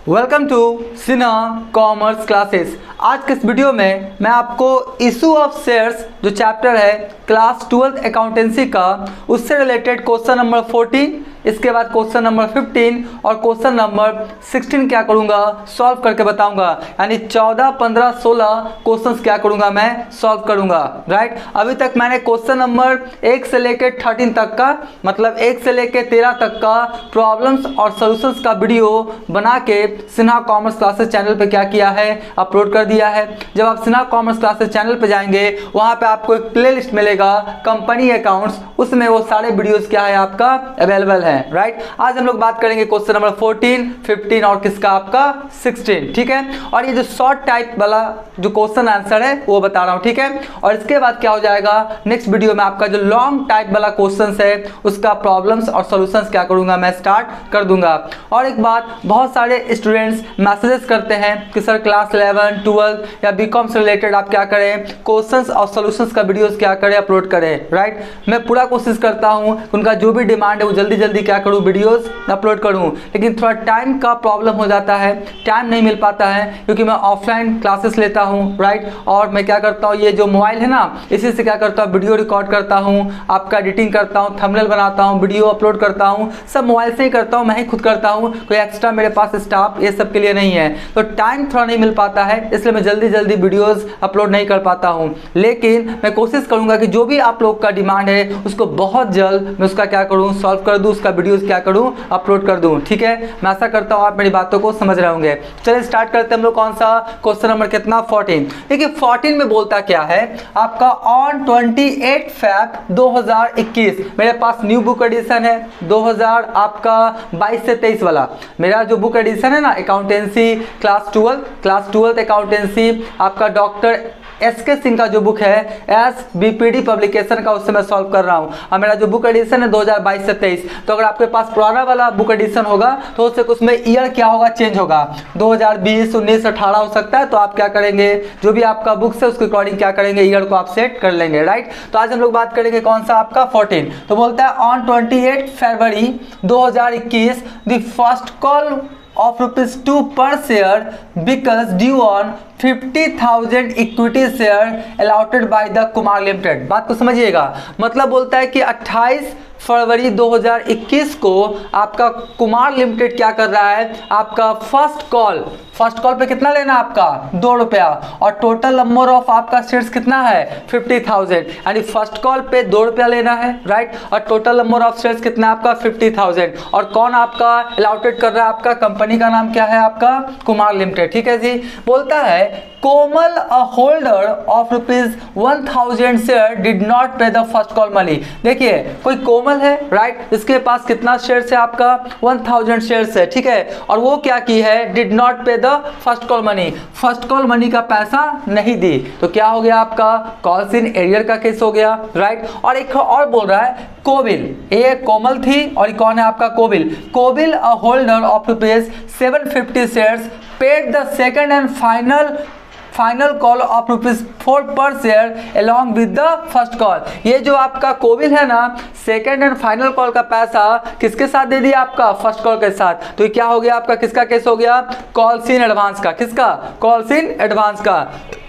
Welcome to Sinha commerce classes. आज के इस वीडियो में मैं आपको इशू ऑफ शेयर्स जो चैप्टर है क्लास 12th अकाउंटेंसी का, उससे रिलेटेड क्वेश्चन नंबर 14, इसके बाद क्वेश्चन नंबर 15 और क्वेश्चन नंबर 16 क्या करूंगा सॉल्व करके बताऊंगा। यानी 14, 15, 16 क्वेश्चंस क्या करूंगा मैं सॉल्व करूंगा। राइट, अभी तक मैंने क्वेश्चन नंबर 1 से लेकर 13 तक का, मतलब 1 से लेकर 13 तक का प्रॉब्लम्स और सॉल्यूशंस का वीडियो बना के सिन्हा कॉमर्स क्लासेस चैनल पे क्या किया है, अपलोड कर दिया है। जब आप सिन्हा कॉमर्स क्लासेस चैनल पे जाएंगे वहां पे आपको एक प्लेलिस्ट मिलेगा कंपनी अकाउंट्स, उसमें वो सारे वीडियोस क्या है आपका अवेलेबल है। राइट, आज हम लोग बात करेंगे क्वेश्चन नंबर 14, 15 और किसका आपका 16। ठीक है, और ये जो शॉर्ट टाइप वाला जो क्वेश्चन आंसर है वो बता रहा हूँ। ठीक है, और इसके बाद क्या हो जाएगा नेक्स्ट वीडियो में आपका जो लॉन्ग टाइप वाला क्वेश्चन है उसका प्रॉब्लम्स और सॉल्यूशंस क्या करूंगा मैं स्टार्ट कर दूंगा। और एक बात, बहुत सारे स्टूडेंट्स मैसेजेस करते हैं कि सर क्लास 11, 12 या बीकॉम से रिलेटेड आप क्या करें, क्वेश्चंस और सॉल्यूशंस का वीडियोस क्या करें अपलोड करें। राइट, मैं पूरा कोशिश करता हूं उनका जो भी डिमांड है वो जल्दी जल्दी क्या करूं वीडियोस अपलोड करूं, लेकिन थोड़ा टाइम का प्रॉब्लम हो जाता है, टाइम नहीं मिल पाता है क्योंकि मैं ऑफलाइन क्लासेस लेता हूं। राइट, और मैं क्या करता हूं, ये जो मोबाइल है ना इसी से क्या करता हूं वीडियो रिकॉर्ड करता हूं, आपका एडिटिंग करता हूं, थंबनेल बनाता हूं, वीडियो अपलोड करता हूं, सब मोबाइल से ही करता हूं, मैं ही खुद करता हूं, कोई एक्स्ट्रा मेरे पास स्टाफ ये सब के लिए नहीं है। तो टाइम थोड़ा नहीं मिल पाता है, इसलिए मैं जल्दी जल्दी वीडियोस अपलोड नहीं कर पाता हूं, लेकिन मैं कोशिश करूंगा कि जो भी आप लोग का डिमांड है उसको बहुत जल्द मैं उसका क्या करूं सॉल्व कर दूं, उसका वीडियोस क्या करूं अपलोड कर दूं। ठीक है, मैं आशा करता हूं आप मेरी बातों को समझ रहे होंगे। चलिए स्टार्ट करते हैं हम लोग कौन सा क्वेश्चन नंबर कितना 14। देखिए 14 में बोलता क्या है आपका ऑन 28 Feb 2021 मेरे पास न्यू बुक एडिशन है 2000 आपका 22 से 23 वाला। मेरा जो बुक एडिशन है ना अकाउंटेंसी क्लास 12th अकाउंटेंसी आपका डॉक्टर SK सिंह का जो बुक है SBPD पब्लिकेशन का, उससे मैं सॉल्व कर रहा हूँ। और मेरा जो बुक एडिशन है 2022 से 23, तो अगर आपके पास पुराना वाला बुक एडिशन होगा तो उसमें ईयर क्या होगा चेंज होगा, 2020, 19, 18 हो सकता है। तो आप क्या करेंगे, जो भी आपका बुक्स है उसके अकॉर्डिंग क्या करेंगे ईयर को आप सेट कर लेंगे। राइट, तो आज हम लोग बात करेंगे कौन सा आपका 14। तो बोलता है on 28 February 2021 the first call of ₹2 per share because due on 50,000 equity share allotted by the Kumar limited. बात को समझिएगा, मतलब बोलता है कि 28 फरवरी 2021 को आपका कुमार लिमिटेड क्या कर रहा है, आपका फर्स्ट कॉल पे कितना लेना आपका ₹2, और टोटल नंबर ऑफ आपका शेयर्स कितना है 50,000, यानी फर्स्ट कॉल पे ₹2 लेना है। राइट, और टोटल नंबर ऑफ शेयर्स कितना आपका 50,000, और कौन आपका अलॉटेड कर रहा है, आपका कंपनी का नाम क्या है आपका कुमार लिमिटेड। ठीक है जी, बोलता है Komal a holder of ₹1000 share did not pay the first call money. देखिए कोई कोमल है, राइट, इसके पास कितना शेयर है आपका 1000 शेयर है। ठीक है, और वो क्या की है did not pay the first call money, first call money का पैसा नहीं दी, तो क्या हो गया आपका कॉल्स इन एरियर का केस हो गया। राइट, और एक और बोल रहा है कोविल, ये कोमल थी और कौन है आपका Kovil a holder of ₹750 shares paid the second and final call of ₹4 per share along with the first call. ये जो आपका कोविल है ना, सेकंड एंड फाइनल कॉल का पैसा किसके साथ दे दिया आपका फर्स्ट कॉल के साथ। तो ये क्या हो गया आपका किसका केस हो गया, कॉल्स इन एडवांस का। किसका, कॉल्स इन एडवांस का।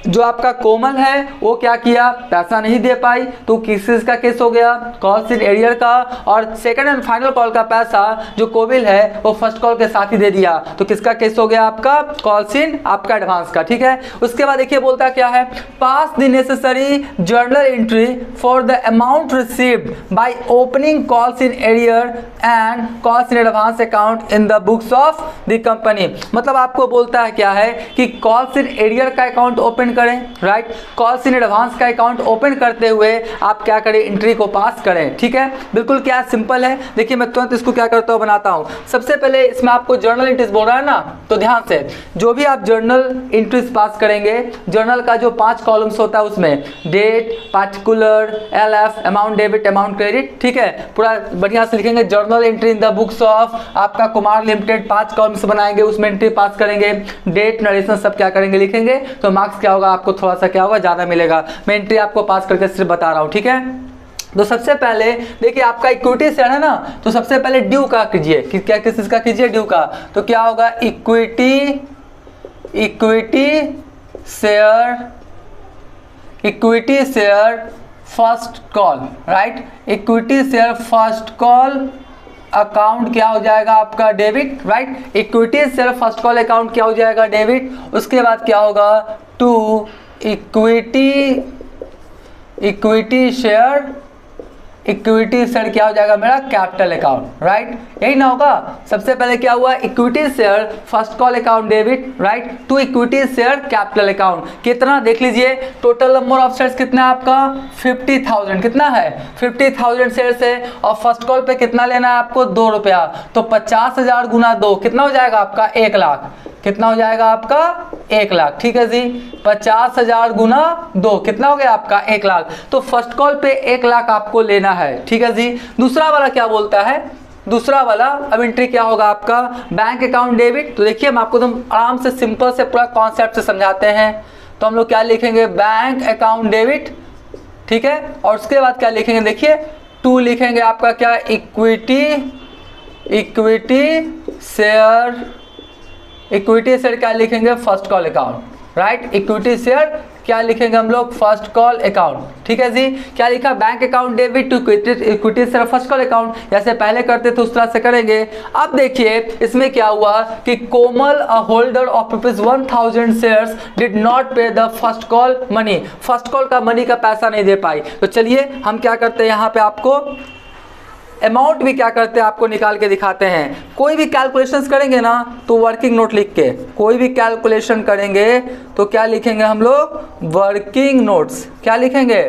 जो आपका कोमल है वो क्या किया, पैसा नहीं दे पाई, तो किस का केस हो गया, कॉल्स इन एरियर का। और सेकंड एंड फाइनल कॉल का पैसा जो कोविल है वो फर्स्ट कॉल के साथ ही दे दिया, तो किसका केस हो गया आपका कॉल्स इन आपका एडवांस का। ठीक है, उसके बाद देखिए बोलता क्या है, pass the necessary journal entry for the amount received by opening calls in arrear and calls in advance account in the books of the company. मतलब आपको बोलता है क्या है कि कॉल्स इन एरियर का अकाउंट ओपन करें। राइट, कॉल्स इन एडवांस का अकाउंट ओपन करते हुए आप क्या करें, एंट्री को पास करें। ठीक है, बिल्कुल क्या सिंपल है। देखिए मैं तुरंत इसको क्या करता हूँ बनाता हूँ। सबसे पहले इसमें आपको जर्नल एंट्रीज बोल रहा है ना, तो ध्यान से जो भी आप जर्नल एंट्रीज पास करेंगे, जर्नल का जो 5 कॉलम्स होता है उसमें date, particular, LF, amount debit, amount credit. ठीक है, पूरा बढ़िया से लिखेंगे journal entry in the books of आपका कुमार लिमिटेड, 5 कॉलम्स बनाएंगे, उसमें एंट्री पास करेंगे, डेट, नरेशन सब क्या करेंगे लिखेंगे, तो मार्क्स क्या होगा आपको थोड़ा सा क्या होगा ज़्यादा मिलेगा। मैं एंट्री आपको पास करके सिर्फ बता रहा हूँ। ठीक है, तो सबसे पहले देखिए आपका इक्विटी शेयर है ना, तो सबसे पहले ड्यू का कीजिए कि क्या किस का कीजिए, ड्यू का। तो क्या होगा, equity share first call, right. Equity share first call account क्या हो जाएगा आपका, debit, right. Equity share first call account क्या हो जाएगा, डेबिट। उसके बाद क्या होगा, टू इक्विटी शेयर क्या हो जाएगा मेरा, कैपिटल अकाउंट, राइट। यही ना होगा। सबसे पहले क्या हुआ, equity share first call account debit, right, to equity share capital account. कितना देख लीजिए, टोटल नंबर ऑफ शेयर्स कितना है आपका, 50,000। कितना है, 50,000 शेयर्स है। और फर्स्ट कॉल पे कितना लेना है आपको, 2 रुपया। तो 50,000 गुना 2 कितना हो जाएगा आपका, 1 लाख। कितना हो जाएगा आपका, 1 लाख, ठीक है जी। 50,000 गुना 2 कितना हो गया आपका, 1 लाख। तो फर्स्ट कॉल पे 1 लाख आपको लेना है, ठीक है जी। दूसरा वाला क्या बोलता है, दूसरा वाला अब एंट्री क्या होगा आपका, बैंक अकाउंट डेबिट। तो देखिए हम आपको एकदम आराम से सिंपल से पूरा कॉन्सेप्ट से समझाते हैं। तो हम लोग क्या लिखेंगे, बैंक अकाउंट डेबिट, ठीक है। और उसके बाद क्या लिखेंगे, देखिए टू लिखेंगे आपका क्या, इक्विटी शेयर क्या लिखेंगे, first call account, right. Equity share क्या लिखेंगे हम लोग, फर्स्ट कॉल अकाउंट, ठीक है जी। क्या लिखा, bank account debit to equity share first call account, जैसे पहले करते थे उस तरह से करेंगे। अब देखिए इसमें क्या हुआ कि Komal a holder of ₹1,000 shares did not pay the first call money, first call का मनी का पैसा नहीं दे पाई। तो चलिए हम क्या करते हैं, यहाँ पे आपको अमाउंट भी क्या करते हैं आपको निकाल के दिखाते हैं। कोई भी कैलकुलेशंस करेंगे ना तो वर्किंग नोट लिख के, कोई भी कैलकुलेशन करेंगे तो क्या लिखेंगे हम लोग, वर्किंग नोट्स। क्या लिखेंगे,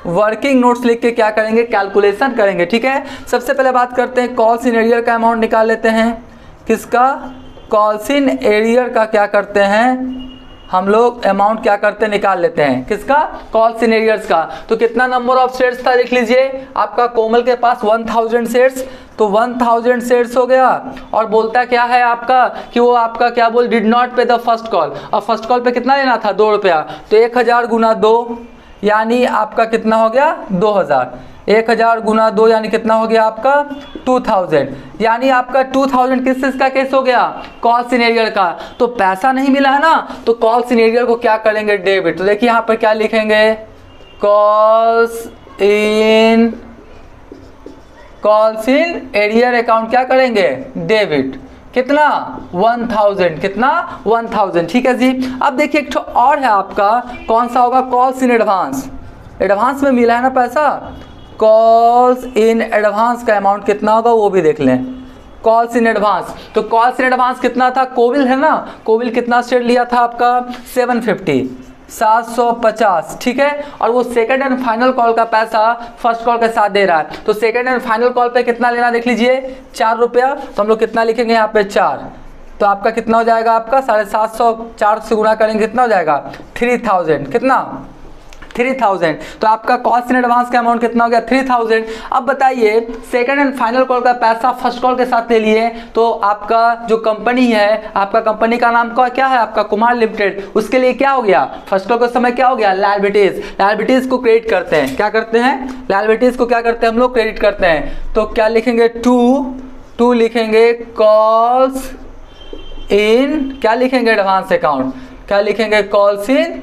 वर्किंग नोट्स लिख के क्या करेंगे, कैलकुलेशन करेंगे, ठीक है। सबसे पहले बात करते हैं कॉल्स इन एरियर का अमाउंट निकाल लेते हैं। किसका, कॉल्स इन एरियर का क्या करते हैं हम लोग, अमाउंट क्या करते हैं, निकाल लेते हैं। किसका, कॉल्स इन एरियर्स का। तो कितना नंबर ऑफ शेयर्स था देख लीजिए, आपका कोमल के पास 1,000 शेयर्स, तो 1,000 शेयर्स हो गया। और बोलता क्या है आपका कि वो आपका क्या बोल, did not pay the first call. और फर्स्ट कॉल पे कितना लेना था, 2 रुपया। तो 1,000 गुना 2 यानी आपका कितना हो गया, 2,000। 1,000 गुना 2 यानी कितना हो गया आपका, 2,000। यानी आपका 2,000 किस चीज का केस हो गया, कॉल्स इन एरियर का। तो पैसा नहीं मिला है ना, तो कॉल्स इन एरियर को क्या करेंगे, डेबिट। तो देखिए यहाँ पर क्या लिखेंगे, कॉल्स इन एरियर अकाउंट क्या करेंगे, डेबिट। कितना, 1,000, कितना 1,000, ठीक है जी। अब देखिए एक और है आपका, कौन सा होगा, कॉल्स इन एडवांस। एडवांस में मिला है ना पैसा, कॉल्स इन एडवांस का अमाउंट कितना होगा वो भी देख लें। कॉल्स इन एडवांस, तो कॉल्स इन एडवांस कितना था, कोविल है ना, कोविल कितना शेयर लिया था आपका, 750, ठीक है। और वो सेकंड एंड फाइनल कॉल का पैसा फर्स्ट कॉल के साथ दे रहा है। तो सेकंड एंड फाइनल कॉल पे कितना लेना देख लीजिए, 4 रुपया। तो हम लोग कितना लिखेंगे यहाँ पे, 4। तो आपका कितना हो जाएगा, आपका 750, 4 से गुना करेंगे कितना हो जाएगा, 3,000। कितना, 3,000। तो आपका कॉस्ट इन एडवांस का अमाउंट कितना हो गया, 3,000। अब बताइए सेकंड एंड फाइनल कॉल का पैसा फर्स्ट कॉल के साथ ले लिए, तो आपका जो कंपनी है, आपका कंपनी का नाम क्या है, आपका कुमार लिमिटेड, उसके लिए क्या हो गया, फर्स्ट कॉल के समय क्या हो गया, लायबिलिटीज को क्रेडिट करते हैं। क्या करते हैं, लायबिलिटीज को क्या करते हैं हम लोग, क्रेडिट करते हैं। तो क्या लिखेंगे, टू लिखेंगे कॉल्स इन, क्या लिखेंगे, एडवांस अकाउंट। क्या लिखेंगे, कॉल्स इन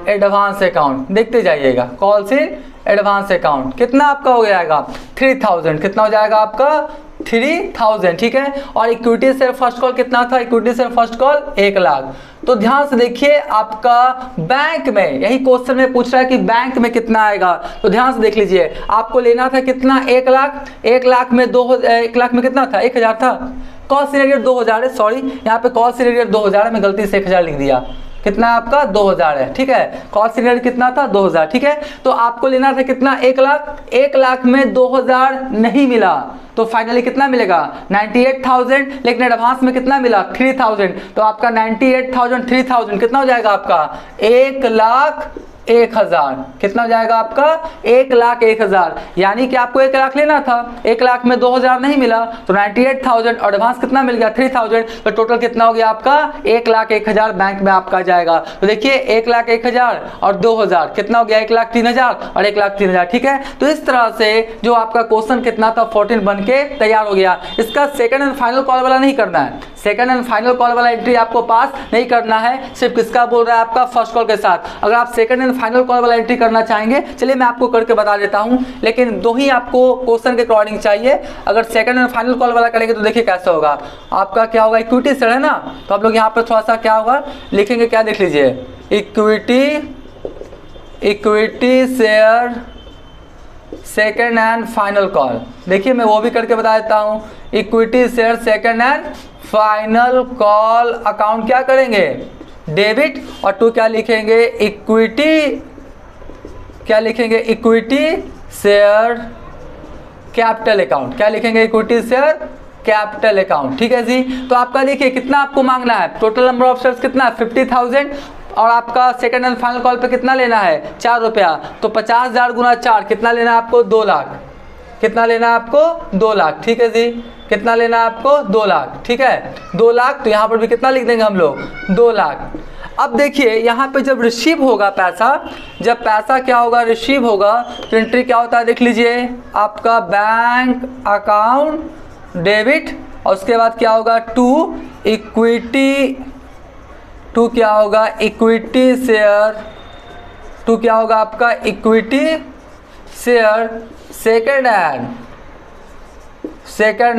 एडवांस अकाउंट, देखते जाइएगा, कॉल्स इन एडवांस अकाउंट। कितना आपका हो जाएगा, 3,000। कितना हो जाएगा आपका, 3,000, ठीक है। और इक्विटी शेयर फर्स्ट कॉल कितना था, equity share first call 1 lakh. तो ध्यान से देखिए आपका बैंक में, यही क्वेश्चन में पूछ रहा है कि बैंक में कितना आएगा। तो ध्यान से देख लीजिए, आपको लेना था कितना, 1 लाख। 1 लाख में 1 लाख में कितना था, 1,000 था। कॉस्ट सिनेरियो 2,000 है, सॉरी यहाँ पे कॉस्ट सिनेरियो 2,000 है, मैं गलती से 1,000 लिख दिया। कितना आपका, 2,000 है, ठीक है। कॉस्ट सिनेरियो कितना था, 2,000, ठीक है। तो आपको लेना था कितना, 1 लाख। 1 लाख में 2,000 नहीं मिला, तो फाइनली कितना मिलेगा, 98,000। लेकिन एडवांस में कितना मिला, 3,000। तो आपका 98,000 3,000 कितना हो जाएगा आपका, 1,00,000 1,00,000। कितना हो जाएगा आपका 1,01,000, यानी कि आपको 1 लाख लेना था, 1 लाख में 2,000 नहीं मिला तो 98,000 और एडवांस कितना मिल गया 3,000, तो टोटल कितना हो गया आपका 1,01,000 बैंक में आपका जाएगा। तो देखिए 1,01,000 और 2,000 कितना हो गया 1,03,000 और 1,03,000। ठीक है, तो इस तरह से जो आपका क्वेश्चन कितना था 14 बन के तैयार हो गया। इसका सेकंड एंड फाइनल कॉल वाला नहीं करना है, सेकंड एंड फाइनल कॉल वाला एंट्री आपको पास नहीं करना है, सिर्फ किसका बोल रहा है आपका फर्स्ट कॉल के साथ। अगर आप सेकंड एंड फाइनल कॉल वाला एंट्री करना चाहेंगे, चलिए मैं आपको करके बता देता हूं, लेकिन दो ही आपको क्वेश्चन के अकॉर्डिंग चाहिए। अगर सेकंड एंड फाइनल कॉल वाला करेंगे तो देखिए कैसा होगा आपका, क्या होगा इक्विटी शेयर है ना, तो आप लोग यहाँ पर थोड़ा सा क्या होगा लिखेंगे, क्या देख लीजिए, equity share second and final call. देखिए मैं वो भी करके बता देता हूं, equity share second and final call account क्या करेंगे डेबिट, और टू क्या लिखेंगे इक्विटी, क्या लिखेंगे इक्विटी शेयर कैपिटल अकाउंट, क्या लिखेंगे इक्विटी शेयर कैपिटल अकाउंट। ठीक है जी, तो आपका देखिए कितना आपको मांगना है, टोटल नंबर ऑफ शेयर्स कितना है 50,000, और आपका सेकंड एंड फाइनल कॉल पे कितना लेना है 4 रुपया, तो 50,000 गुना 4 कितना लेना है आपको 2 लाख, कितना लेना है आपको 2 लाख। ठीक है जी, कितना लेना है आपको 2 लाख। ठीक है 2 लाख, तो यहाँ पर भी कितना लिख देंगे हम लोग 2 लाख। अब देखिए यहाँ पे जब रिसीव होगा पैसा, जब पैसा क्या होगा रिसीव होगा, तो एंट्री क्या होता है देख लीजिए, आपका बैंक अकाउंट डेबिट, और उसके बाद क्या होगा टू इक्विटी, टू क्या होगा इक्विटी शेयर, टू क्या होगा आपका equity share second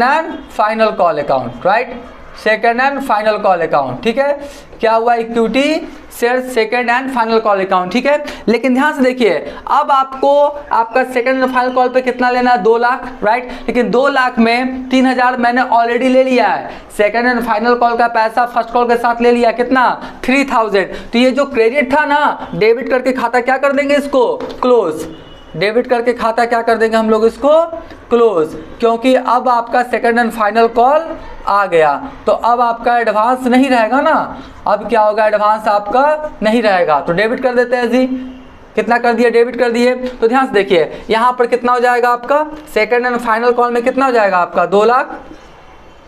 and final call account, right, second and final call account. ठीक है, क्या हुआ equity share second and final call account. ठीक है, लेकिन ध्यान से देखिए, अब आपको आपका सेकंड एंड फाइनल कॉल पे कितना लेना है 2 लाख, राइट, लेकिन 2 लाख में 3,000 मैंने ऑलरेडी ले लिया है, सेकंड एंड फाइनल कॉल का पैसा फर्स्ट कॉल के साथ ले लिया कितना 3,000, तो ये जो क्रेडिट था ना, डेबिट करके खाता क्या कर देंगे इसको क्लोज, डेबिट करके खाता क्या कर देंगे हम लोग इसको क्लोज, क्योंकि अब आपका सेकंड एंड फाइनल कॉल आ गया, तो अब आपका एडवांस नहीं रहेगा ना, अब क्या होगा एडवांस आपका नहीं रहेगा, तो डेबिट कर देते हैं जी, कितना कर दिया डेबिट कर दिए। तो ध्यान से देखिए यहाँ पर कितना हो जाएगा आपका सेकंड एंड फाइनल कॉल में कितना हो जाएगा आपका 2 लाख,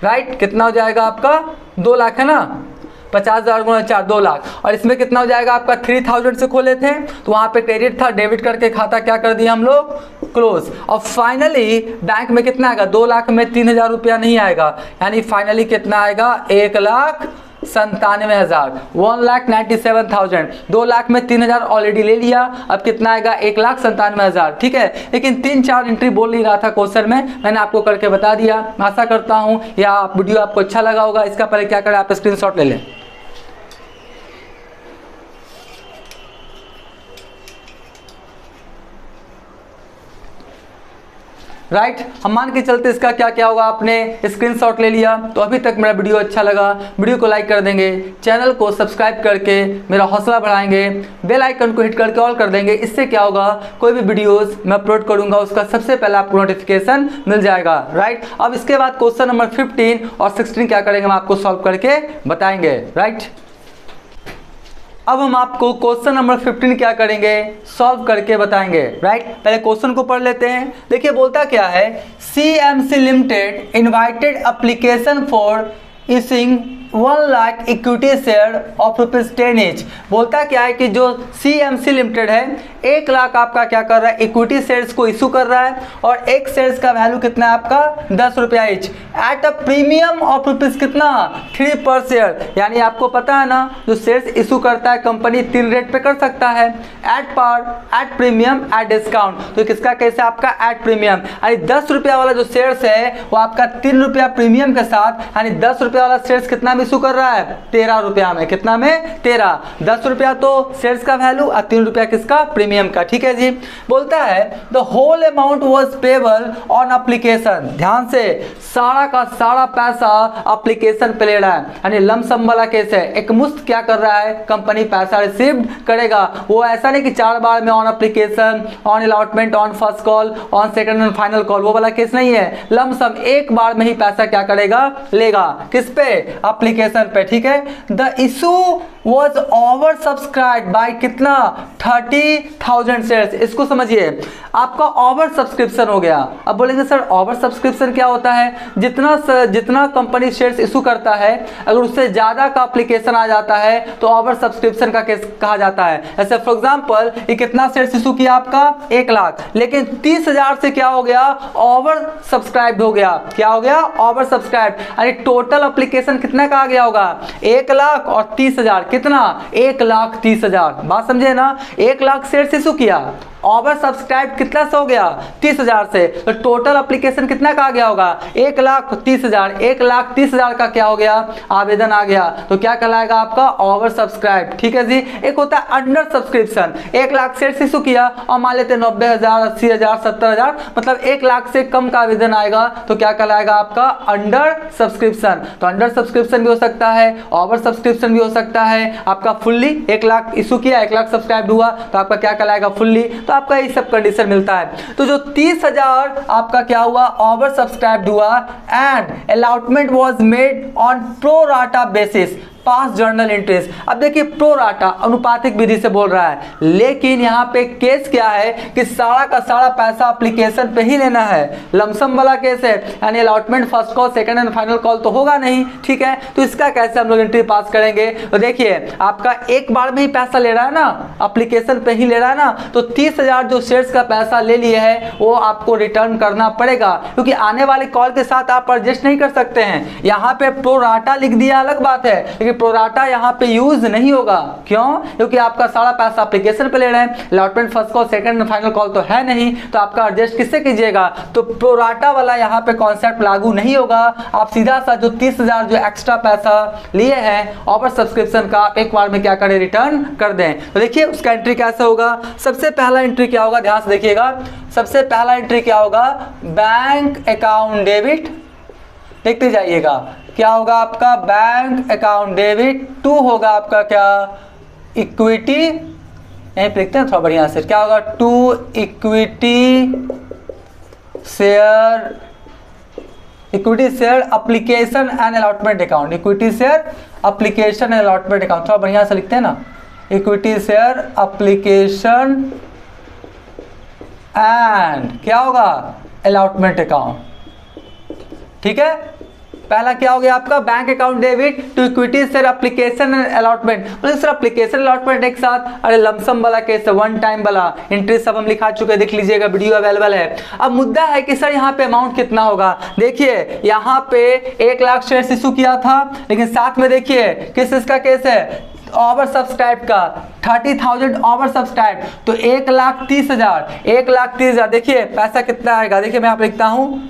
राइट, कितना हो जाएगा आपका 2 लाख है ना, 50,000 गुना 4 2 लाख, और इसमें कितना हो जाएगा आपका 3,000 से खोले थे, तो वहाँ पे क्रेडिट था, डेबिट करके खाता क्या कर दिया हम लोग क्लोज, और फाइनली बैंक में कितना आएगा 2 लाख में 3,000 रुपया नहीं आएगा, यानी फाइनली कितना आएगा 1,97,000, 1,97,000, 2 लाख में 3,000 ऑलरेडी ले लिया, अब कितना आएगा 1,97,000। ठीक है, लेकिन 3-4 एंट्री बोल नहीं रहा था क्वेश्चन में, मैंने आपको करके बता दिया, आशा करता हूँ या वीडियो आपको अच्छा लगा होगा। इसका पहले क्या करें आप स्क्रीनशॉट ले लें, राइट, हम मान के चलते इसका क्या क्या होगा, आपने स्क्रीनशॉट ले लिया, तो अभी तक मेरा वीडियो अच्छा लगा, वीडियो को लाइक कर देंगे, चैनल को सब्सक्राइब करके मेरा हौसला बढ़ाएंगे, बेल आइकन को हिट करके ऑल कर देंगे, इससे क्या होगा कोई भी वीडियोस मैं अपलोड करूंगा उसका सबसे पहले आपको नोटिफिकेशन मिल जाएगा, राइट। अब इसके बाद क्वेश्चन नंबर 15 और 16 क्या करेंगे हम आपको सॉल्व करके बताएंगे, राइट। अब हम आपको क्वेश्चन नंबर 15 क्या करेंगे सॉल्व करके बताएंगे, राइट। पहले क्वेश्चन को पढ़ लेते हैं। देखिए बोलता क्या है, CMC limited invited application for issuing 1 lakh equity share of ₹10 each। बोलता क्या है कि जो CMC लिमिटेड है 1 लाख आपका क्या कर रहा है इक्विटी शेयर्स को इशू कर रहा है, और एक शेयर्स का वैल्यू कितना है आपका 10 रुपया etch, at a premium of rupees कितना 3 पर शेयर। यानी आपको पता है ना जो शेयर्स इशू करता है कंपनी 3 रेट पे कर सकता है, at par, at premium, at discount. तो किसका केस है आपका एट प्रीमियम, यानी 10 रुपया वाला जो शेयर्स है वो आपका 3 रुपया प्रीमियम के साथ, यानी 10 रुपया वाला शेयर्स कितना इशू कर रहा है 13 रुपया में, कितना में 13, 10 रुपया तो शेयर्स का वैल्यू और 3 रुपया किसका प्रीमियम का। ठीक है जी, बोलता है the whole amount was payable on application. ध्यान से सारा का सारा पैसा एप्लीकेशन पे ले रहा है, यानी लमसम वाला केस है, एक मुश्त क्या कर रहा है कंपनी पैसा रिसीव करेगा। वो ऐसा नहीं कि 4 बार में on application, on allotment, on first call, on second and final call, वो वाला केस नहीं है, लमसम एक बार में ही पैसा क्या करेगा लेगा, किस पे एप्लीकेशन पे, ठीक है। The issue was over subscribe by कितना 30,000 शेयर्स। इसको समझिए, आपका ओवर सब्सक्रिप्शन हो गया। अब बोलेंगे सर ओवर सब्सक्रिप्शन क्या होता है? जितना कंपनी शेयर्स इशू करता है, अगर उससे ज़्यादा का एप्लीकेशन आ जाता है तो ओवर सब्सक्रिप्शन का केस कहा जाता है। ऐसे फॉर एग्जांपल ये कितना शेयर्स इशू किया आपका 1 लाख, लेकिन 30,000 से क्या हो गया? ओवर सब्सक्राइब हो गया। क्या हो गया? Over subscribe. यानी टोटल एप्लीकेशन कितना का आ गया होगा? 1 लाख और 30,000, कितना? 1,30,000। बात समझे ना? 1 लाख शेयर्स इशू किया, ओवर सब्सक्राइब कितना से हो गया? 30,000 से। तो टोटल एप्लीकेशन कितना का आ गया होगा? 1,30,000। 1,30,000 का क्या हो गया? आवेदन आ गया। तो क्या कहलाएगा आपका? ओवर सब्सक्राइब, ठीक है जी। एक होता है under subscription. 1 lakh shares issue किया और मान लेते 90,000, 80,000, 70,000, मतलब 1 लाख से कम का आवेदन आएगा, तो क्या कहलाएगा आपका? Under subscription. तो अंडर सब्सक्रिप्शन भी हो सकता है, ओवर सब्सक्रिप्शन भी हो सकता है। आपका फुल्ली 1 लाख इशू किया, 1 लाख सब्सक्राइब हुआ, तो आपका क्या कहलाएगा? फुल्ली। तो आपका ये सब कंडीशन मिलता है। तो जो 30,000 आपका क्या हुआ? ओवर सब्सक्राइब्ड हुआ and allotment was made on pro rata basis pass journal entries. अब देखिए प्रो राटा अनुपातिक विधि से बोल रहा है, लेकिन यहाँ पे केस क्या है कि सारा का सारा पैसा एप्लीकेशन पे ही लेना है। लमसम वाला केस है, यानी allotment first call second and final call तो होगा नहीं, ठीक है। तो इसका कैसे हम लोग एंट्री पास करेंगे? तो देखिए आपका एक बार में ही पैसा ले रहा है ना, एप्लीकेशन पे ही ले रहा है ना, तो 30,000 जो शेयर्स का पैसा ले लिए है वो आपको रिटर्न करना पड़ेगा, क्योंकि आने वाले कॉल के साथ आप एडजस्ट नहीं कर सकते हैं। यहाँ पे प्रो राटा लिख दिया अलग बात है, प्रोराटा यहाँ पे यूज नहीं होगा। क्यों? क्योंकि आपका सारा पैसा एप्लीकेशन पे ले रहे हैं, allotment first call second final call तो है नहीं, तो आपका एडजस्ट किससे कीजिएगा? तो प्रोराटा वाला यहाँ पे कॉन्सेप्ट लागू नहीं होगा। आप सीधा सा जो 30,000 जो एक्स्ट्रा पैसा लिए हैं ओवर सब्सक्रिप्शन का, एक बार में क्या करें? रिटर्न कर दें। तो देखिए उसका एंट्री कैसे होगा? सबसे पहला एंट्री क्या होगा? ध्यान से देखिएगा। सबसे पहला एंट्री क्या होगा? बैंक अकाउंट डेबिट, देखते जाइएगा क्या होगा आपका? Bank account debit. 2 होगा आपका क्या? इक्विटी, यहीं पे लिखते हैं थोड़ा बढ़िया से, क्या होगा? 2 equity share application and allotment account. Equity share application and allotment account, थोड़ा बढ़िया से लिखते हैं ना, इक्विटी शेयर एप्लीकेशन एंड क्या होगा? अलॉटमेंट अकाउंट, ठीक है। पहला क्या हो गया आपका? Bank account debit to equity share application and allotment. मतलब सर एप्लीकेशन अलॉटमेंट एक साथ? अरे लमसम वाला केस, वन टाइम वाला एंट्री सब हम लिखा चुके हैं, देख लीजिएगा, वीडियो अवेलेबल है। अब मुद्दा है कि सर यहाँ पे अमाउंट कितना होगा? देखिए यहाँ पे 1 लाख शेयर इशू किया था, लेकिन साथ में देखिए किस इसका केस है? ओवर सब्सक्राइब का 30,000 ओवर सब्सक्राइब, तो 1,30,000। 1,30,000 देखिए पैसा कितना आएगा? देखिए मैं यहाँ पे लिखता हूँ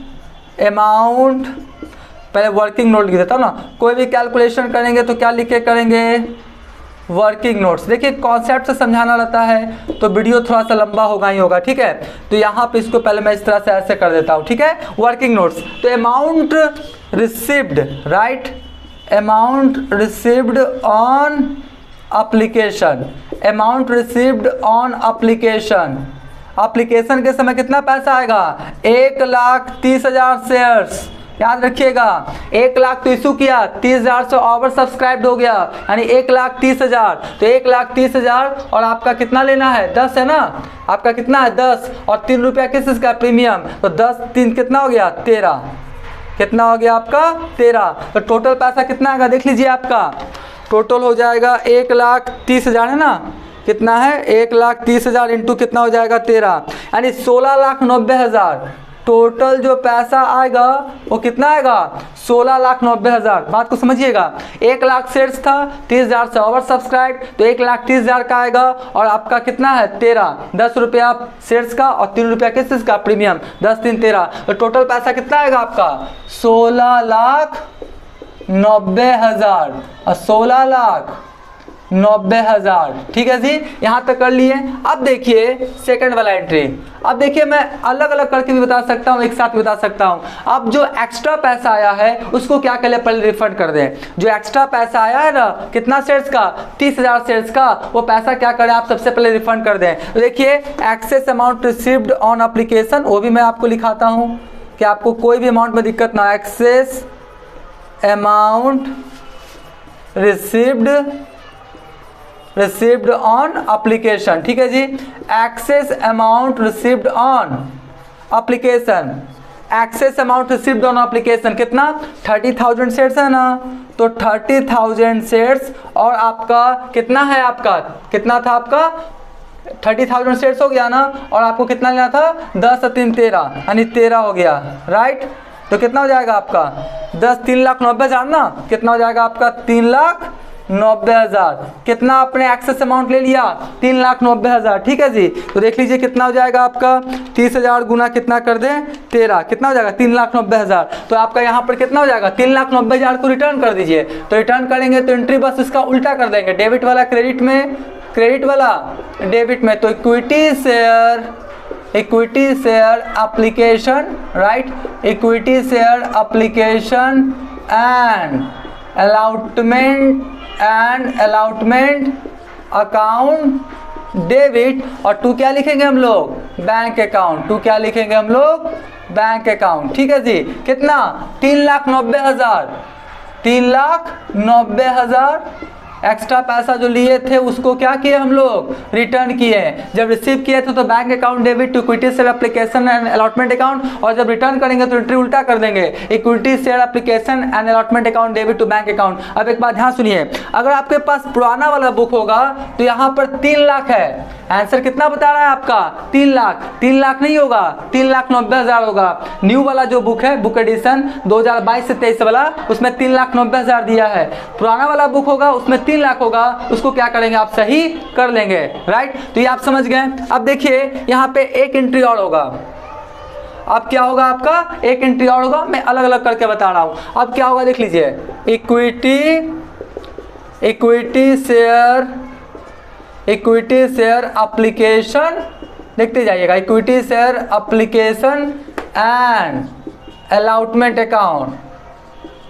अमाउंट, पहले वर्किंग नोट लिख देता हूँ ना। कोई भी कैलकुलेशन करेंगे तो क्या लिख के करेंगे? Working notes. देखिए कॉन्सेप्ट से समझाना रहता है तो वीडियो थोड़ा सा लंबा होगा ही होगा, ठीक है। तो यहाँ पे इसको पहले मैं इस तरह से ऐसे कर देता हूँ, ठीक है। वर्किंग नोट्स, तो amount received, right, amount received on application, amount received on application. Application के समय कितना पैसा आएगा? 1,30,000 शेयर्स, याद रखिएगा। 1 लाख तो इशू किया, 30,000 से ओवर सब्सक्राइब्ड हो गया, यानी 1,30,000। तो 1,30,000 और आपका कितना लेना है? 10 है ना, आपका कितना है? 10 और 3 रुपया किस इसका? प्रीमियम। तो 10 3 कितना हो गया? 13। कितना हो गया आपका? 13। तो टोटल पैसा कितना आएगा? देख लीजिए आपका टोटल हो जाएगा 1,30,000 है ना, कितना है? 1,30,000 इंटू कितना हो जाएगा? 13, यानी 16,90,000। टोटल जो पैसा आएगा वो कितना आएगा? 16,90,000। बात को समझिएगा। 1 लाख शेयर्स था, 30,000 से ओवर सब्सक्राइब, तो 1,30,000 का आएगा और आपका कितना है? 13। 10 रुपया शेयर्स का और 3 रुपया किस का? प्रीमियम। 10 3 13, तो टोटल पैसा कितना आएगा आपका? 16,90,000 और 16,90,000, ठीक है जी। यहाँ तक कर लिए। अब देखिए सेकंड वाला एंट्री। अब देखिए मैं अलग अलग करके भी बता सकता हूँ, एक साथ भी बता सकता हूँ। अब जो एक्स्ट्रा पैसा आया है उसको क्या कर ले? पहले रिफंड कर दें। जो एक्स्ट्रा पैसा आया है ना, कितना शेयर्स का? 30,000 शेयर्स का, वो पैसा क्या करें? आप सबसे पहले रिफंड कर दें। तो देखिए access amount received on application, वो भी मैं आपको लिखाता हूँ कि आपको कोई भी अमाउंट में दिक्कत ना। Excess amount received on application, ठीक है जी। Excess amount received on application, excess amount received on application कितना 30,000 शेयर्स है ना, तो 30,000 शेयर्स और आपका कितना है, आपका कितना था, आपका 30,000 शेयर्स हो गया ना, और आपको कितना लेना था 10 और 3 13, यानी 13 हो गया, राइट। तो कितना हो जाएगा आपका 10 3,90,000 ना, कितना हो जाएगा आपका 3,90,000। कितना आपने एक्सेस अमाउंट ले लिया 3,90,000, ठीक है जी। तो देख लीजिए कितना हो जाएगा आपका 30,000 गुना कितना कर दें 13, कितना हो जाएगा 3,90,000। तो आपका यहाँ पर कितना हो जाएगा 3,90,000 को रिटर्न कर दीजिए। तो रिटर्न करेंगे तो एंट्री बस इसका उल्टा कर देंगे, डेबिट वाला क्रेडिट में, क्रेडिट वाला डेबिट में। तो equity share application, right, equity share application and allotment account debit, और टू क्या लिखेंगे हम लोग बैंक अकाउंट, टू क्या लिखेंगे हम लोग बैंक अकाउंट, ठीक है जी। कितना 3,90,000, 3,90,000 एक्स्ट्रा पैसा जो लिए थे उसको क्या किए हम लोग रिटर्न किए। जब रिसीव किए थे तो bank account debit to equity share application and allotment account, और जब रिटर्न करेंगे तो एंट्री उल्टा कर देंगे, equity share application and allotment account debit to bank account. अब एक बात ध्यान सुनिए, अगर आपके पास पुराना वाला बुक होगा तो यहाँ पर 3 लाख है, आंसर कितना बता रहा है आपका 3 लाख, 3 लाख नहीं होगा 3,90,000 होगा। न्यू वाला जो बुक है, बुक एडिशन 2022 से 23 वाला, उसमें 3,90,000 दिया है। पुराना वाला बुक होगा उसमें 3 लाख होगा, उसको क्या करेंगे आप सही कर लेंगे, राइट। तो ये आप समझ गए। अब देखिए यहाँ पे एक एंट्री और होगा, अब क्या होगा आपका एक एंट्री और होगा, मैं अलग अलग करके बता रहा हूँ। अब क्या होगा देख लीजिए, इक्विटी शेयर एप्लीकेशन, देखते जाइएगा, equity share application and allotment account,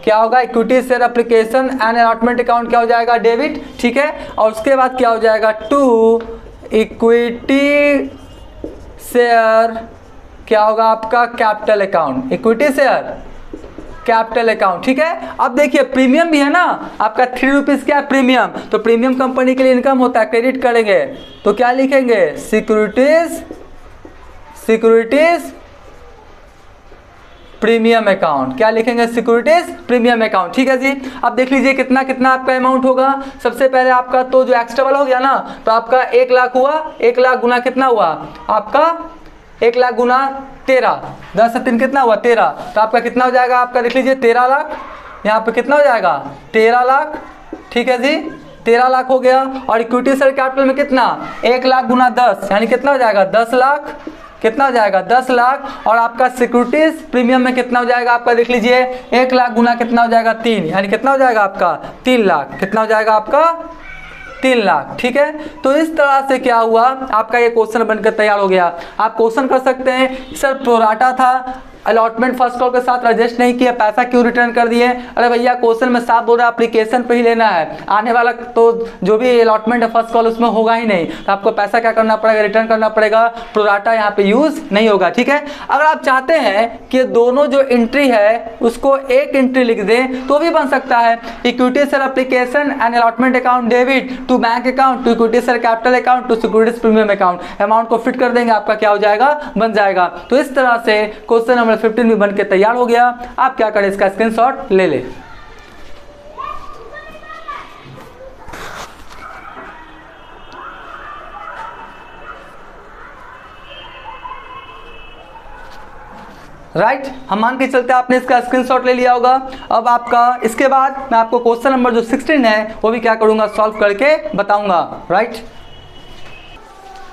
क्या होगा equity share application and allotment account क्या हो जाएगा डेबिट, ठीक है। और उसके बाद क्या हो जाएगा टू इक्विटी शेयर, क्या होगा आपका capital account, equity share capital account, ठीक है। अब देखिए प्रीमियम भी है ना आपका 3 रुपीज़, क्या प्रीमियम, तो प्रीमियम कंपनी के लिए इनकम होता है, क्रेडिट करेंगे तो क्या लिखेंगे सिक्योरिटीज प्रीमियम अकाउंट, क्या लिखेंगे सिक्योरिटीज प्रीमियम अकाउंट, ठीक है जी। अब देख लीजिए कितना कितना आपका अमाउंट होगा। सबसे पहले आपका तो जो एक्स्ट्रा वाला हो गया ना, तो आपका 1 लाख हुआ, 1 लाख गुना कितना हुआ आपका 1 लाख गुना 13, 10 से 3 कितना हुआ 13, तो आपका कितना हो जाएगा आपका देख लीजिए 13 लाख, यहाँ पे कितना हो जाएगा 13 लाख, ठीक है जी 13 लाख हो गया। और इक्विटी शेयर कैपिटल में कितना 1 लाख गुना 10 यानी कितना हो जाएगा 10 लाख, कितना हो जाएगा 10 लाख। और आपका सिक्योरिटीज प्रीमियम में कितना हो जाएगा आपका देख लीजिए 1 लाख गुना कितना हो जाएगा 3 यानी कितना हो जाएगा आपका 3 लाख, कितना हो जाएगा आपका 3 लाख, ठीक है। तो इस तरह से क्या हुआ आपका ये क्वेश्चन बनकर तैयार हो गया। आप क्वेश्चन कर सकते हैं सर प्रोराटा था, अलॉटमेंट फर्स्ट कॉल के साथ रजिस्ट नहीं किया, पैसा क्यों रिटर्न कर दिए। अरे भैया क्वेश्चन में साफ बोल रहा है एप्लीकेशन पे ही लेना है, आने वाला तो जो भी अलॉटमेंट है फर्स्ट कॉल उसमें होगा ही नहीं, तो आपको पैसा क्या करना पड़ेगा रिटर्न करना पड़ेगा, प्रोराटा यहाँ पे यूज नहीं होगा, ठीक है। अगर आप चाहते हैं कि दोनों जो एंट्री है उसको एक एंट्री लिख दें तो भी बन सकता है, equity share application and allotment account debit to bank account to equity share capital account to securities premium account, amount को फिट कर देंगे आपका क्या हो जाएगा बन जाएगा। तो इस तरह से क्वेश्चन नंबर 15 भी बन के तैयार हो गया। आप क्या करें इसका स्क्रीनशॉट ले ले। राइट हम मान के चलते आपने इसका स्क्रीनशॉट ले लिया होगा। अब आपका इसके बाद मैं आपको क्वेश्चन नंबर जो 16 है वो भी क्या करूंगा सॉल्व करके बताऊंगा, राइट।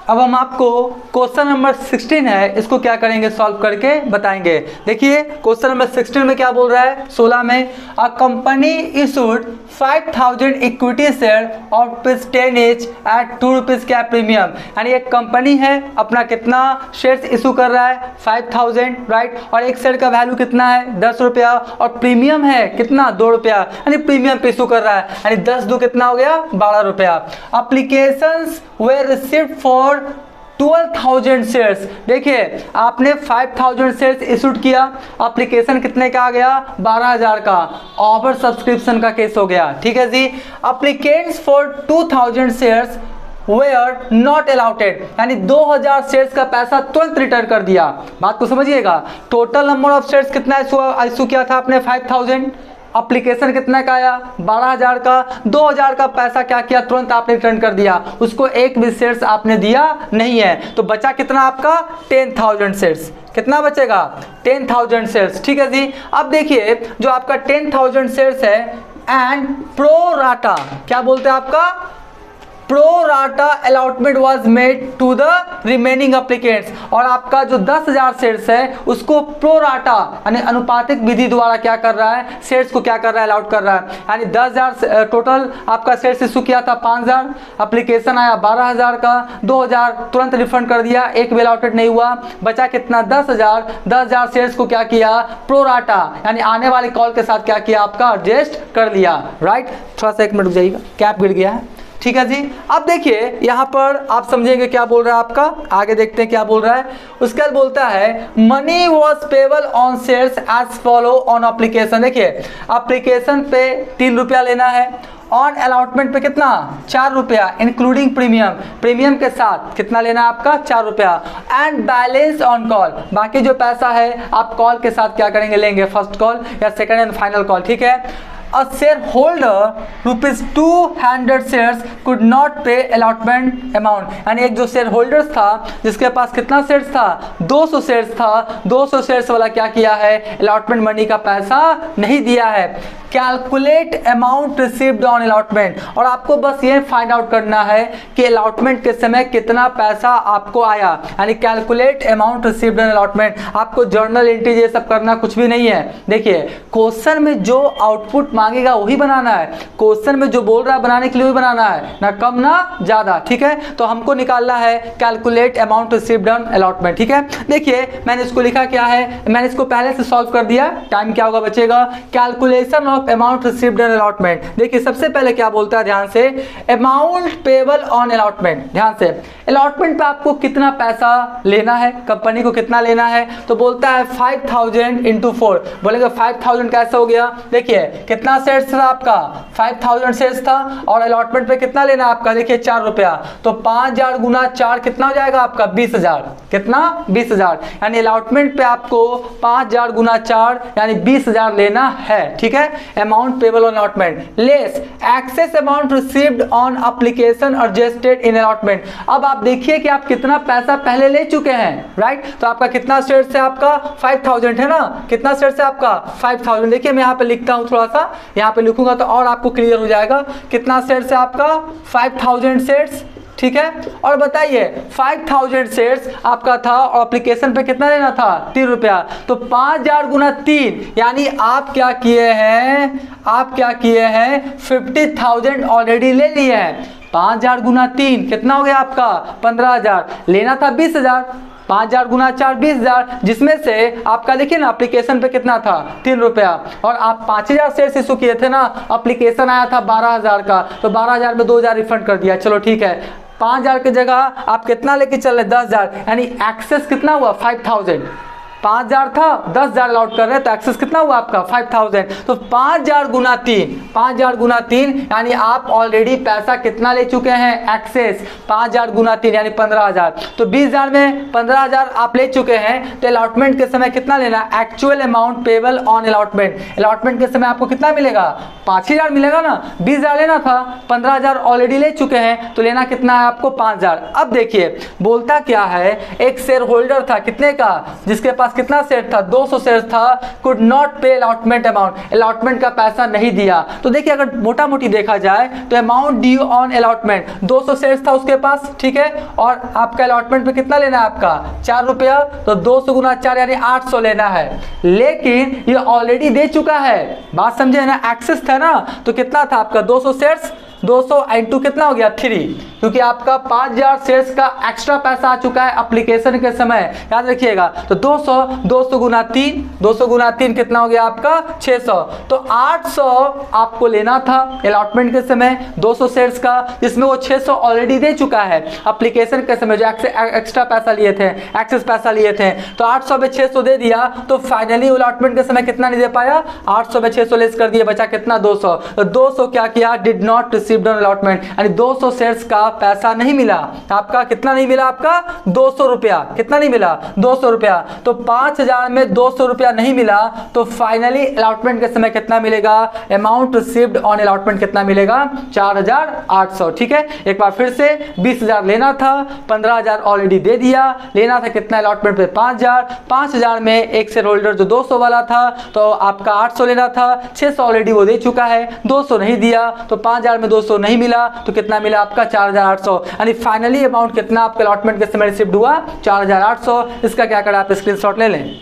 अब हम आपको क्वेश्चन नंबर 16 है इसको क्या करेंगे सॉल्व करके बताएंगे। देखिए क्वेश्चन नंबर 16 में क्या बोल रहा है 16 में a company issued 5,000 equity share of 10 each at 2 rupees क्या प्रीमियम, यानी एक कंपनी है अपना कितना शेयर्स इशू कर रहा है 5,000, राइट, और एक शेयर का वैल्यू कितना है 10 रुपया और प्रीमियम है कितना 2 रुपया, यानी प्रीमियम पे इशू कर रहा है, यानी 10 2 कितना हो गया 12 रुपया। Applications way received for 12,000 shares. देखिए आपने 5,000 शेयर्स इशूड किया, एप्लीकेशन कितने का आ गया 12,000 का, ओवर सब्सक्रिप्शन का केस हो गया। ठीक है जी। Applicants for 2,000 shares were not allotted, यानी 2,000 शेयर्स का पैसा तुरंत रिटर्न कर दिया। बात को समझिएगा। टोटल नंबर ऑफ शेयर्स कितना इशू किया था आपने 5,000, एप्लीकेशन कितना का आया 12,000 का, 2,000 का पैसा क्या किया तुरंत आपने रिटर्न कर दिया, उसको एक भी शेयर्स आपने दिया नहीं है। तो बचा कितना आपका 10,000 शेयर्स। कितना बचेगा 10,000 शेयर्स। ठीक है जी। अब देखिए जो आपका 10,000 शेयर्स है एंड प्रो राटा, क्या बोलते हैं आपका pro rata allotment was made to the remaining applicants, और आपका जो 10,000 शेयर्स है उसको प्रो राटा यानी अनुपातिक विधि द्वारा क्या कर रहा है, शेयर्स को क्या कर रहा है अलॉट कर रहा है। यानी 10,000 टोटल आपका शेयर्स इशू किया था 5,000, एप्लीकेशन आया 12,000 का, 2,000 तुरंत रिफंड कर दिया, एक भी अलॉटेड नहीं हुआ, बचा कितना 10,000। 10,000 शेयर्स को क्या किया प्रो राटा यानी आने वाले कॉल के साथ क्या किया आपका एडजस्ट कर लिया। राइट, थोड़ा सा 1 मिनट रुक जाइएगा, कैप गिर गया है। ठीक है जी। अब देखिए यहां पर आप समझेंगे क्या बोल रहा है आपका, आगे देखते हैं क्या बोल रहा है। उसके बाद बोलता है money was payable on shares as follow on application. देखिए एप्लीकेशन पे 3 रुपया लेना है, ऑन अलॉटमेंट पे कितना 4 रुपया इंक्लूडिंग प्रीमियम, प्रीमियम के साथ कितना लेना है आपका 4 रुपया, एंड बैलेंस ऑन कॉल, बाकी जो पैसा है आप कॉल के साथ क्या करेंगे लेंगे, फर्स्ट कॉल या सेकंड एंड फाइनल कॉल। ठीक है। A shareholder ₹200 shares could not pay allotment amount, यानी एक जो शेयर होल्डर्स था जिसके पास कितना शेयर्स था 200 शेयर्स था, 200 शेयर्स वाला क्या किया है अलॉटमेंट मनी का पैसा नहीं दिया है। Calculate amount received on allotment, और आपको बस ये फाइंड आउट करना है कि अलॉटमेंट के समय कितना पैसा आपको आया, यानी calculate amount received on allotment. आपको जर्नल एंट्री ये सब करना कुछ भी नहीं है। देखिए क्वेश्चन में जो आउटपुट मांगेगा वही बनाना है, क्वेश्चन में जो बोल रहा है बनाने के लिए वही बनाना है, ना कम ना ज्यादा। ठीक है। तो हमको निकालना है calculate amount received on allotment. ठीक है। देखिए मैंने इसको लिखा क्या है, मैंने इसको पहले से सॉल्व कर दिया, टाइम क्या होगा बचेगा, calculation of amount received on allotment. देखिए सबसे पहले क्या बोलता है ध्यान से, अमाउंट पेबल ऑन अलॉटमेंट। ध्यान से अलॉटमेंट पे आपको कितना पैसा लेना है, कंपनी को कितना लेना है, तो बोलता है 5,000 इंटू 4। बोलेगा 5,000 कैसे हो गया, देखिए कितना शेयर्स था आपका 5,000 शेयर्स था, और अलॉटमेंट पे कितना लेना है आपका, देखिए 4 रुपया, तो 5,000 गुना 4 कितना हो जाएगा आपका 20,000, कितना 20,000, यानी अलॉटमेंट पे आपको 5,000 गुना 4 यानी 20,000 लेना है। ठीक है। Amount payable on allotment less access amount received on application adjusted in allotment. अब आप देखिए कि आप कितना पैसा पहले ले चुके हैं। राइट, तो आपका कितना शेयर्स है आपका 5,000 है ना, कितना शेयर्स है आपका 5,000। देखिए मैं यहाँ पे लिखता हूँ, थोड़ा सा यहाँ पे लिखूंगा तो और आपको क्लियर हो जाएगा। कितना शेयर्स है आपका 5,000 शेयर्स। ठीक है। और बताइए 5,000 शेयर्स आपका था और एप्लीकेशन पे कितना लेना था 3 रुपया, तो 5,000 गुना 3 यानी आप क्या किए हैं, आप क्या किए हैं 50,000 ऑलरेडी ले लिए हैं। 5,000 गुना 3 कितना हो गया आपका 15,000, लेना था 20,000, 5,000 गुना 4 20,000, जिसमें से आपका देखिए ना एप्लीकेशन पे कितना था 3 रुपया, और आप 5,000 शेयर्स इशू किए थे ना, एप्लीकेशन आया था 12,000 का, तो 12,000 में 2,000 रिफंड कर दिया। चलो ठीक है, 5,000 की जगह आप कितना लेके चल रहे 10,000, यानी एक्सेस कितना हुआ 5,000। 5,000 था 10,000 अलॉट कर रहे हैं तो एक्सेस कितना हुआ आपका 5,000। तो 5,000 गुना 3, 5,000 गुना 3 यानी आप ऑलरेडी पैसा कितना ले चुके हैं एक्सेस 5,000 गुना 3 यानी 15,000। तो 20,000 में 15,000 आप ले चुके हैं, तो अलॉटमेंट के समय कितना लेना, actual amount payable on allotment. Allotment के समय आपको कितना मिलेगा 5,000 मिलेगा ना, 20,000 लेना था, 15,000 ऑलरेडी ले चुके हैं, तो लेना कितना है आपको 5,000। अब देखिए बोलता क्या है, एक शेयर होल्डर था कितने का, जिसके पास कितना शेयर था 200 शेयर था, कुड नॉट पे अलॉटमेंट अमाउंट, अलॉटमेंट का पैसा नहीं दिया। तो देखिए अगर मोटा मोटी देखा जाए तो amount due on allotment 200 share था उसके पास। ठीक है। और आपका अलॉटमेंट पे कितना लेना है आपका 4 रुपया, तो 200 गुना 4 यानी 800 लेना है, लेकिन ये ऑलरेडी दे चुका है। बात समझे ना, एक्सेस था ना, तो कितना था आपका 200 शेयर्स 200 इंटू कितना हो गया 3, क्योंकि आपका 5000 शेयर्स का एक्स्ट्रा पैसा आ चुका है एप्लीकेशन के समय, याद रखिएगा। तो 200 गुना 3, 200 गुना 3 कितना हो गया आपका 600। तो 800 आपको लेना था अलॉटमेंट के समय 200 शेयर्स का, जिसमें वो 600 ऑलरेडी दे चुका है एप्लीकेशन के समय, जो एक्स्ट्रा पैसा लिए थे, एक्सेस पैसा लिए थे। तो 800 में 600 दे दिया, तो फाइनली अलॉटमेंट के समय कितना नहीं दे पाया, 800 में 600 लेस कर दिया, बचा कितना 200। तो 200 क्या किया, did not received on allotment, यानी 200 शेयर्स का पैसा नहीं मिला आपका। कितना नहीं मिला आपका 200 रुपया, कितना नहीं मिला 200 रुपया। तो 5000 में 200 रुपया नहीं मिला, तो फाइनली अलॉटमेंट के समय कितना मिलेगा, अमाउंट रिसीव्ड ऑन अलॉटमेंट कितना मिलेगा 4800। ठीक है, एक बार फिर से 20000 लेना था, 15000 ऑलरेडी दे दिया, लेना था कितना अलॉटमेंट पे 5000 में एक शेयर होल्डर जो 200 वाला था, तो आपका 800 लेना था, 600 ऑलरेडी वो दे चुका है, 200 नहीं दिया, तो 5000 में 200 नहीं मिला, तो कितना मिला आपका 4800, यानी फाइनली अमाउंट कितना आपके अलॉटमेंट के समय रिसीव्ड हुआ 4800। इसका क्या करें आप स्क्रीनशॉट ले लें।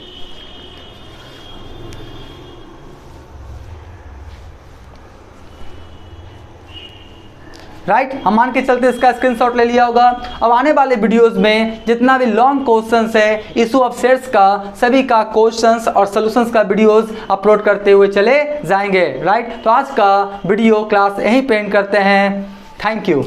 राइट, हम मान के चलते इसका स्क्रीनशॉट ले लिया होगा। अब आने वाले वीडियोस में जितना भी लॉन्ग क्वेश्चंस है इशू ऑफ शेयर्स का, सभी का क्वेश्चंस और सॉल्यूशंस का वीडियोस अपलोड करते हुए चले जाएंगे। राइट, तो आज का वीडियो क्लास यहीं पे एंड करते हैं। Thank you.